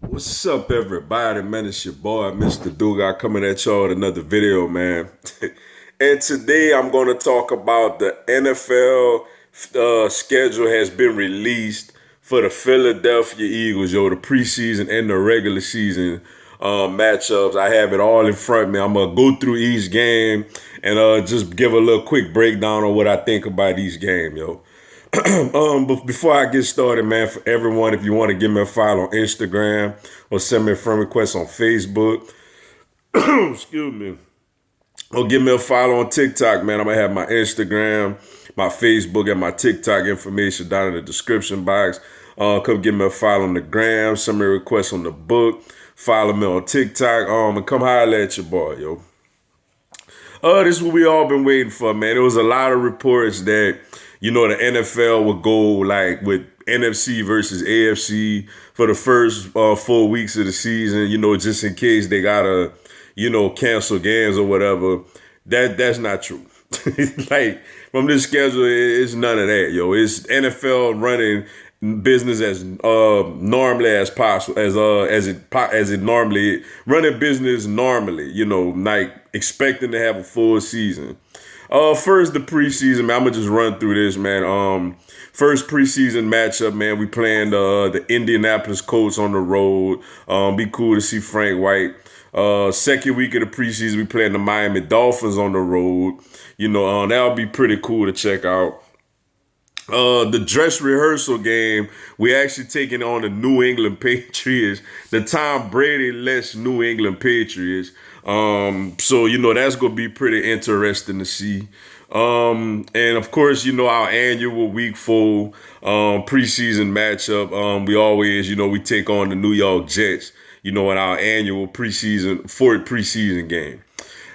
What's up, everybody? Man, it's your boy, Mr. Duga, coming at y'all with another video, man. And today I'm going to talk about the NFL schedule has been released for the Philadelphia Eagles, yo, the preseason and the regular season matchups. I have it all in front of me. I'm going to go through each game and just give a little quick breakdown on what I think about each game, yo. But before I get started, man, for everyone, if you want to give me a follow on Instagram or send me a friend request on Facebook, excuse me, or give me a follow on TikTok, man. I'm gonna have my Instagram, my Facebook, and my TikTok information down in the description box. Come give me a follow on the gram, send me a request on the book, follow me on TikTok, and come holler at your boy, yo. This is what we all been waiting for, man. There was a lot of reports that, the NFL would go like with NFC versus AFC for the first 4 weeks of the season, just in case they gotta, cancel games or whatever. That's not true. Like from this schedule, it's none of that, yo. It's NFL running business as normally as possible, as it normally running business normally, like expecting to have a full season. First the preseason, man. I'm gonna just run through this, man. First preseason matchup, man. We playing the Indianapolis Colts on the road. Be cool to see Frank White. Second week of the preseason, we playing the Miami Dolphins on the road. That'll be pretty cool to check out. The dress rehearsal game, we actually taking on the New England Patriots, the Tom Brady-less New England Patriots. So that's gonna be pretty interesting to see. And of course, our annual week 4 preseason matchup. We always, we take on the New York Jets, in our annual fourth preseason game.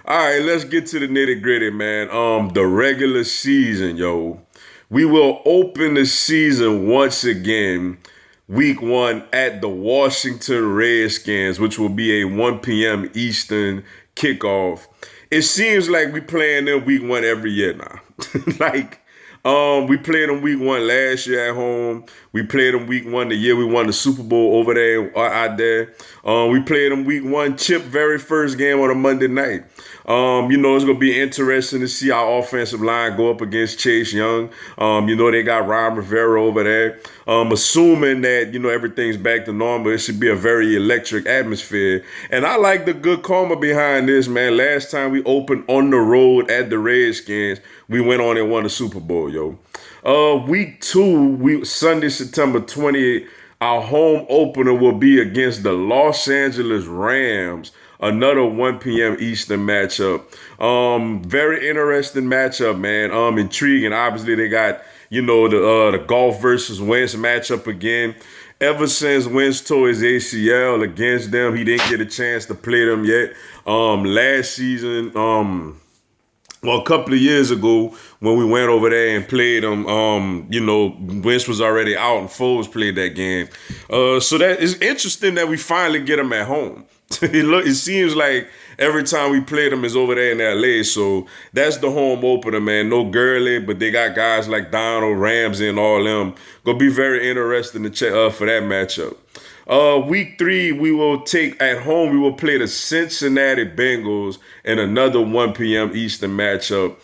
All right, let's get to the nitty gritty, man. The regular season, yo. We will open the season once again, week 1 at the Washington Redskins, which will be a 1 p.m. Eastern kickoff. It seems like we playing them week 1 every year now. like, we played them week 1 last year at home. We played them week 1 the year we won the Super Bowl over there, out there. We played them week 1, Chip very first game on a Monday night. It's gonna be interesting to see our offensive line go up against Chase Young. They got Ron Rivera over there. Assuming that everything's back to normal, it should be a very electric atmosphere. And I like the good karma behind this, man. Last time we opened on the road at the Redskins, we went on and won the Super Bowl, yo. Week 2, Sunday, September 20th, our home opener will be against the Los Angeles Rams. Another 1 p.m. Eastern matchup. Very interesting matchup, man. Intriguing. Obviously, they got, the golf versus Wentz matchup again. Ever since Wentz tore his ACL against them, he didn't get a chance to play them yet. Last season, well, a couple of years ago when we went over there and played them, Wentz was already out and Foles played that game. So that is interesting that we finally get them at home. It seems like every time we play them is over there in LA. So that's the home opener, man. No Gurley, but they got guys like Donald, Ramsey, and all them. Gonna be very interesting to check for that matchup. Week 3, we will take at home. We will play the Cincinnati Bengals in another 1 p.m. Eastern matchup.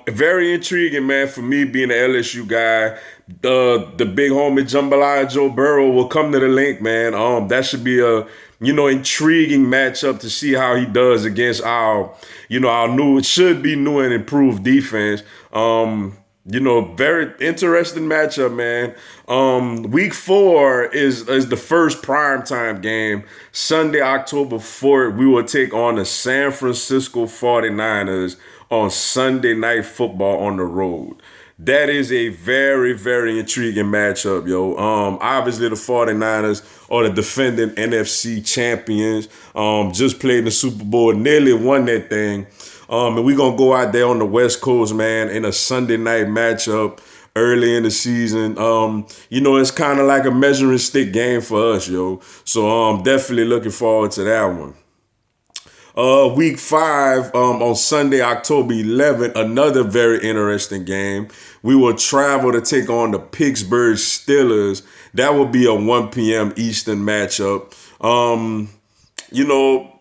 Very intriguing, man. For me, being an LSU guy, the big homie Jambalaya Joe Burrow will come to the link, man. That should be a intriguing matchup to see how he does against our new, it should be new and improved defense. Very interesting matchup, man. Week 4 is the first primetime game. Sunday, October 4th, we will take on the San Francisco 49ers on Sunday Night Football on the road. That is a very, very intriguing matchup, yo. Obviously, the 49ers are the defending NFC champions. Just played in the Super Bowl, nearly won that thing. And we're going to go out there on the West Coast, man, in a Sunday night matchup early in the season. It's kind of like a measuring stick game for us, yo. So definitely looking forward to that one. Week 5, on Sunday, October 11th, another very interesting game. We will travel to take on the Pittsburgh Steelers. That will be a 1 p.m. Eastern matchup. You know,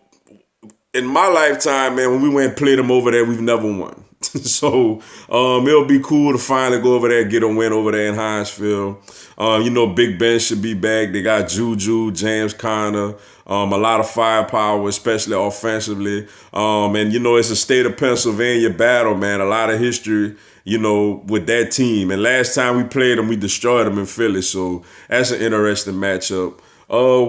in my lifetime, man, when we went and played them over there, we've never won. So it'll be cool to finally go over there and get a win over there in Hinesville. Big Ben should be back. They got Juju, James Conner, a lot of firepower, especially offensively. It's a state of Pennsylvania battle, man. A lot of history, with that team. And last time we played them, we destroyed them in Philly. So that's an interesting matchup.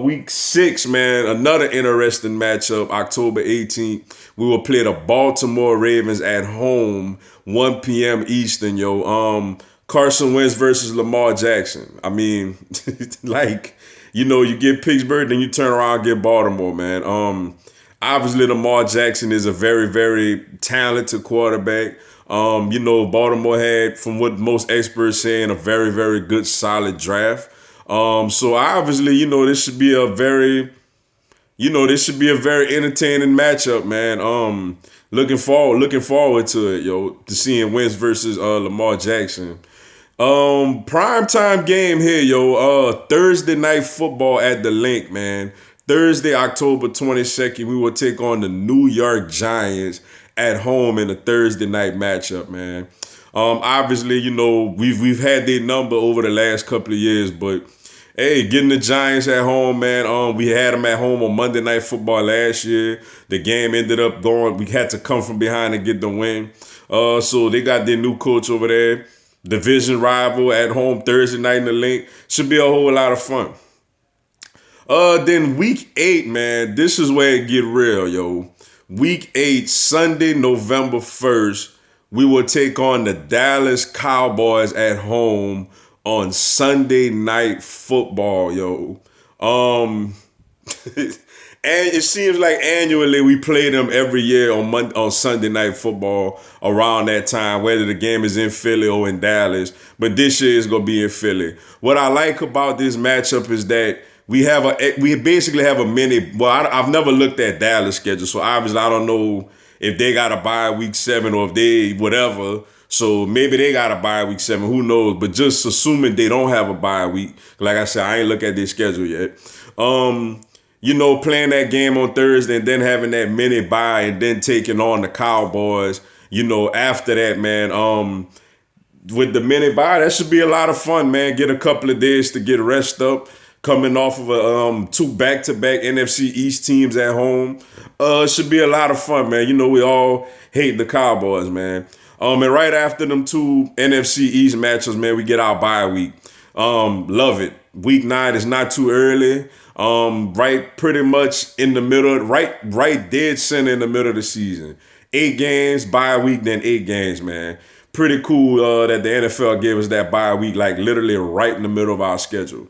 Week 6, man, another interesting matchup, October 18th. We will play the Baltimore Ravens at home, 1 p.m. Eastern, yo. Carson Wentz versus Lamar Jackson. I mean, you get Pittsburgh, then you turn around and get Baltimore, man. Obviously, Lamar Jackson is a very, very talented quarterback. Baltimore had, from what most experts saying, a very, very good, solid draft. So obviously, this should be a very, entertaining matchup, man. Looking forward to it, to seeing Wentz versus Lamar Jackson. Primetime game here, Thursday night football at the Link, man. Thursday, October 22nd, we will take on the New York Giants at home in a Thursday night matchup, man. Obviously, we've had their number over the last couple of years, but hey, getting the Giants at home, man. We had them at home on Monday Night Football last year. The game ended up going. We had to come from behind and get the win. So they got their new coach over there. Division rival at home Thursday night in the Link. Should be a whole lot of fun. Then week 8, man. This is where it get real, yo. Week 8, Sunday, November 1st. We will take on the Dallas Cowboys at home on Sunday Night Football, yo. And it seems like annually we play them every year on Sunday Night Football around that time, whether the game is in Philly or in Dallas. But this year is gonna be in Philly. What I like about this matchup is that we basically have a mini. Well, I've never looked at Dallas schedule, so obviously I don't know if they got to bye week 7 or if they whatever. So maybe they got a bye week 7, who knows? But just assuming they don't have a bye week, like I said, I ain't look at their schedule yet. Playing that game on Thursday and then having that mini bye and then taking on the Cowboys, after that, man, with the mini bye, that should be a lot of fun, man. Get a couple of days to get rest up. Coming off of 2 back-to-back NFC East teams at home. It should be a lot of fun, man. We all hate the Cowboys, man. And right after them 2 NFC East matches, man, we get our bye week. Love it. Week 9 is not too early. Right pretty much in the middle, right dead center in the middle of the season. 8 games, bye week, then 8 games, man. Pretty cool that the NFL gave us that bye week, like literally right in the middle of our schedule.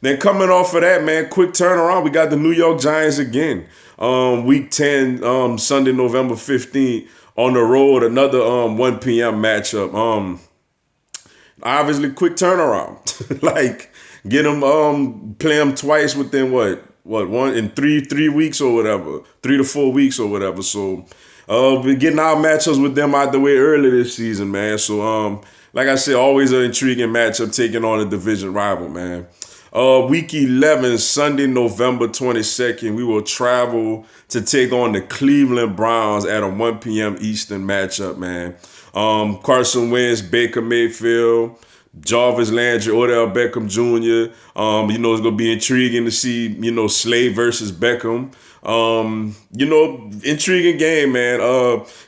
Then coming off of that, man, quick turnaround, we got the New York Giants again. Week 10, Sunday, November 15th, on the road, another 1 p.m. matchup. Obviously, quick turnaround. Like, get them, play them twice within one in three weeks or whatever, 3 to 4 weeks or whatever. So, we're getting our matchups with them out the way early this season, man. So, like I said, always an intriguing matchup taking on a division rival, man. Week 11, Sunday, November 22nd, we will travel to take on the Cleveland Browns at a 1 p.m. Eastern matchup, man. Carson Wentz, Baker Mayfield, Jarvis Landry, Odell Beckham Jr. It's going to be intriguing to see, Slay versus Beckham. Intriguing game, man.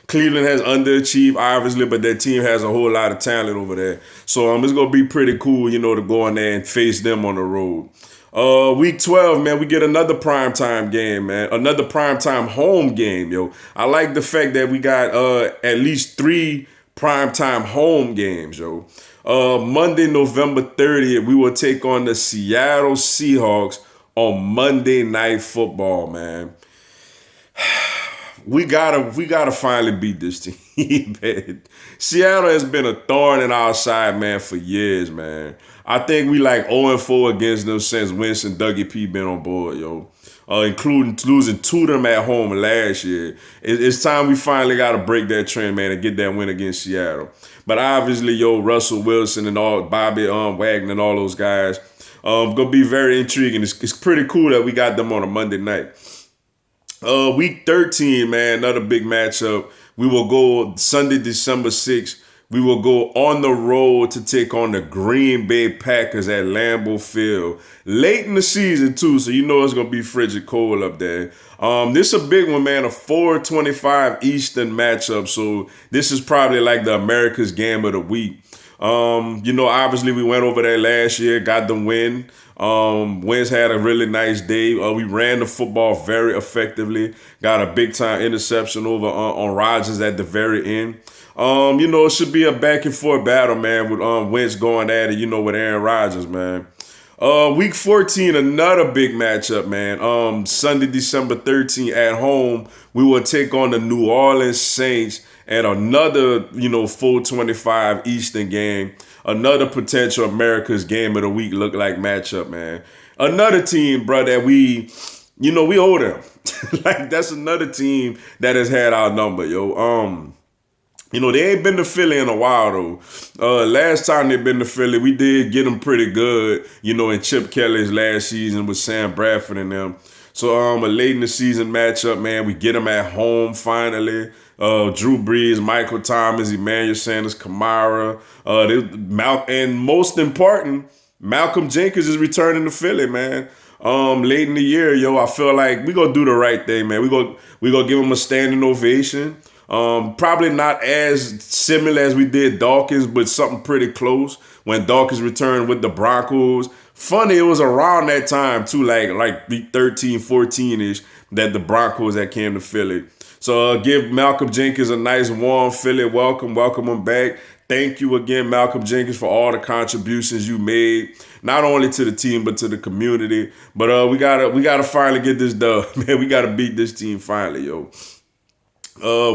Cleveland has underachieved, obviously, but that team has a whole lot of talent over there. So it's going to be pretty cool, to go in there and face them on the road. Week 12, man, we get another primetime game, man. Another primetime home game, yo. I like the fact that we got at least 3 primetime home games, yo. Monday, November 30th, we will take on the Seattle Seahawks on Monday Night Football, man. We gotta finally beat this team, man. Seattle has been a thorn in our side, man, for years, man. I think we like 0-4 against them since Winston Dougie P been on board, yo. Including losing to them at home last year. It's time we finally got to break that trend, man, and get that win against Seattle. But obviously, yo, Russell Wilson and all Bobby Wagner and all those guys, gonna be very intriguing. It's pretty cool that we got them on a Monday night. Week 13, man, another big matchup. We will go Sunday, December 6th. We will go on the road to take on the Green Bay Packers at Lambeau Field. Late in the season, too, so you know it's going to be frigid cold up there. This is a big one, man, a 4:25 Eastern matchup. So this is probably like the America's game of the week. Obviously we went over there last year, got the win. Wentz had a really nice day. We ran the football very effectively. Got a big time interception over on Rodgers at the very end. It should be a back and forth battle, man, with Wentz going at it, with Aaron Rodgers, man. Week 14, another big matchup, man. Sunday, December 13th at home, we will take on the New Orleans Saints at another, 4:25 Eastern game. Another potential America's game of the week look like matchup, man. Another team, bro, that we owe them. Like, that's another team that has had our number, yo. They ain't been to Philly in a while, though. Last time they been to Philly, we did get them pretty good, in Chip Kelly's last season with Sam Bradford and them. So, a late in the season matchup, man, we get them at home finally. Drew Brees, Michael Thomas, Emmanuel Sanders, Kamara, and most important, Malcolm Jenkins is returning to Philly, man. Late in the year, I feel like we gonna do the right thing, man. We gonna give him a standing ovation. Probably not as similar as we did Dawkins, but something pretty close when Dawkins returned with the Broncos. Funny, it was around that time too, like week 13, 14-ish, that the Broncos that came to Philly. So give Malcolm Jenkins a nice warm Philly welcome him back. Thank you again, Malcolm Jenkins, for all the contributions you made, not only to the team but to the community. But we gotta finally get this done, man. We gotta beat this team finally, yo.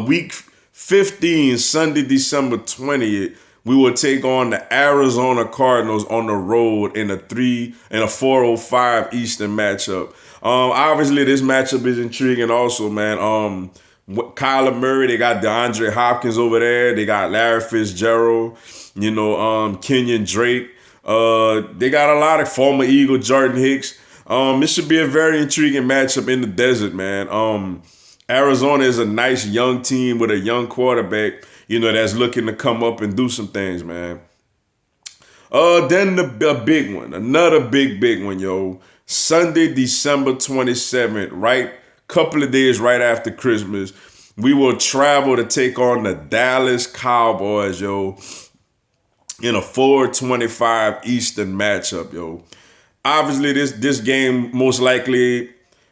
Week 15, Sunday, December 20th, we will take on the Arizona Cardinals on the road in a 4:05 Eastern matchup. Obviously, this matchup is intriguing also, man. Kyler Murray, they got DeAndre Hopkins over there. They got Larry Fitzgerald, Kenyon Drake. They got a lot of former Eagle Jordan Hicks. This should be a very intriguing matchup in the desert, man. Arizona is a nice young team with a young quarterback, that's looking to come up and do some things, man. Then the big one, another big one, yo. Sunday, December 27th, right? Couple of days right after Christmas, we will travel to take on the Dallas Cowboys, yo, in a 4:25 Eastern matchup, yo. Obviously, this game most likely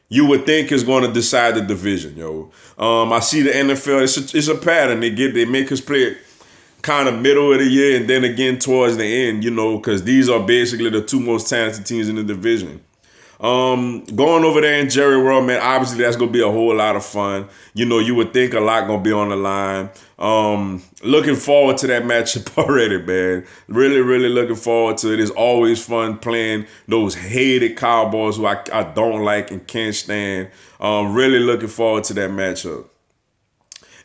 you would think is going to decide the division, yo. I see the NFL, it's a pattern. They make us play kind of middle of the year and then again towards the end, because these are basically the two most talented teams in the division. Going over there in Jerry World, man, obviously that's going to be a whole lot of fun. You would think a lot going to be on the line. Looking forward to that matchup already, man. Really, really looking forward to it. It's always fun playing those hated Cowboys who I don't like and can't stand. Really looking forward to that matchup.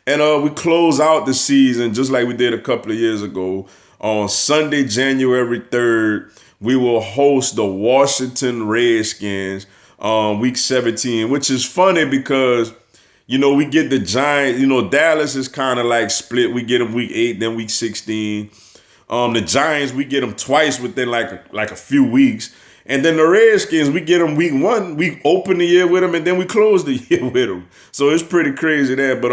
And we close out the season just like we did a couple of years ago. On Sunday, January 3rd, we will host the Washington Redskins week 17, which is funny because, we get the Giants. Dallas is kind of like split. We get them week 8, then week 16. The Giants, we get them twice within like a few weeks. And then the Redskins, we get them week 1. We open the year with them, and then we close the year with them. So it's pretty crazy there. But,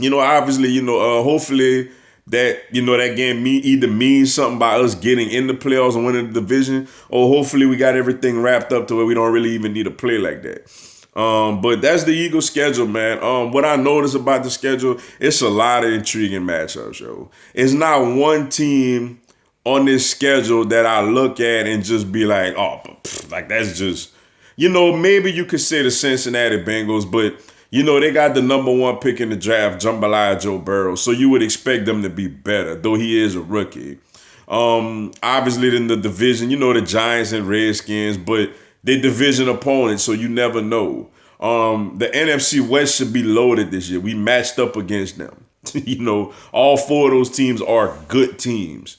obviously, hopefully that game either means something by us getting in the playoffs and winning the division, or hopefully we got everything wrapped up to where we don't really even need to play like that. But that's the Eagles' schedule, man. What I notice about the schedule, it's a lot of intriguing matchups, yo. It's not one team on this schedule that I look at and just be like, like that's just, maybe you could say the Cincinnati Bengals, but they got the number 1 pick in the draft, Jambalaya Joe Burrow, so you would expect them to be better, though he is a rookie. Obviously in the division, you know, the Giants and Redskins, but they division opponents, so you never know. The NFC West should be loaded this year. We matched up against them. You know, all four of those teams are good teams.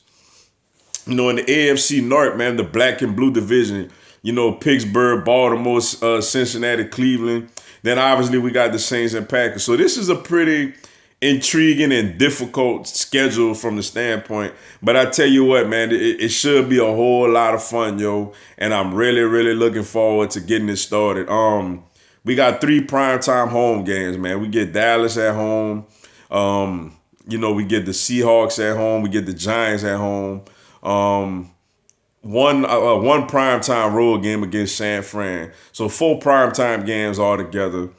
You know, in the AFC North, man, the black and blue division, you know, Pittsburgh, Baltimore, Cincinnati, Cleveland. Then obviously we got the Saints and Packers. So this is a pretty intriguing and difficult schedule from the standpoint. But I tell you what, man, it should be a whole lot of fun, yo. And I'm really, really looking forward to getting it started. We got 3 primetime home games, man. We get Dallas at home. You know, we get the Seahawks at home. We get the Giants at home. One primetime road game against San Fran. So 4 primetime games altogether.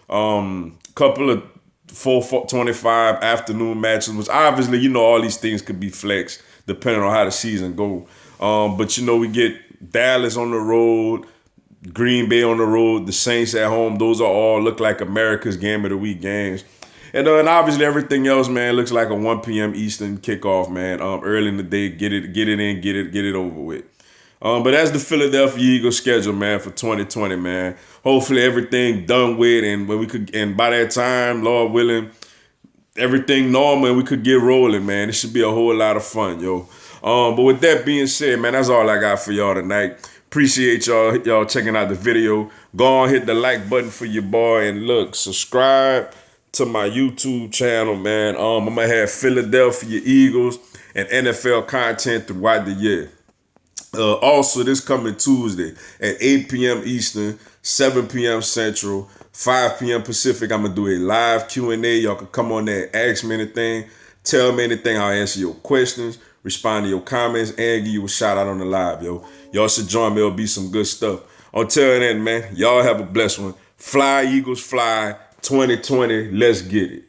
Couple of 4:25 afternoon matches, which obviously, you know, all these things could be flexed depending on how the season go. But, you know, we get Dallas on the road, Green Bay on the road, the Saints at home. Those are all look like America's Game of the Week games. And obviously everything else, man, looks like a 1 p.m. Eastern kickoff, man. Early in the day, get it in, get it over with. But that's the Philadelphia Eagles schedule, man, for 2020, man. Hopefully everything done with, and by that time, Lord willing, everything normal and we could get rolling, man. It should be a whole lot of fun, yo. But with that being said, man, that's all I got for y'all tonight. Appreciate y'all checking out the video. Go on, hit the like button for your boy, and look, subscribe to my YouTube channel, man. I'm gonna have Philadelphia Eagles and NFL content throughout the year. Also, this coming Tuesday at 8 p.m. Eastern, 7 p.m. Central, 5 p.m. Pacific, I'm gonna do a live Q&A. Y'all can come on there, ask me anything, tell me anything. I'll answer your questions, respond to your comments, and give you a shout out on the live, yo. Y'all should join me. It'll be some good stuff. Until then, man, y'all have a blessed one. Fly, Eagles, fly. 2020, let's get it.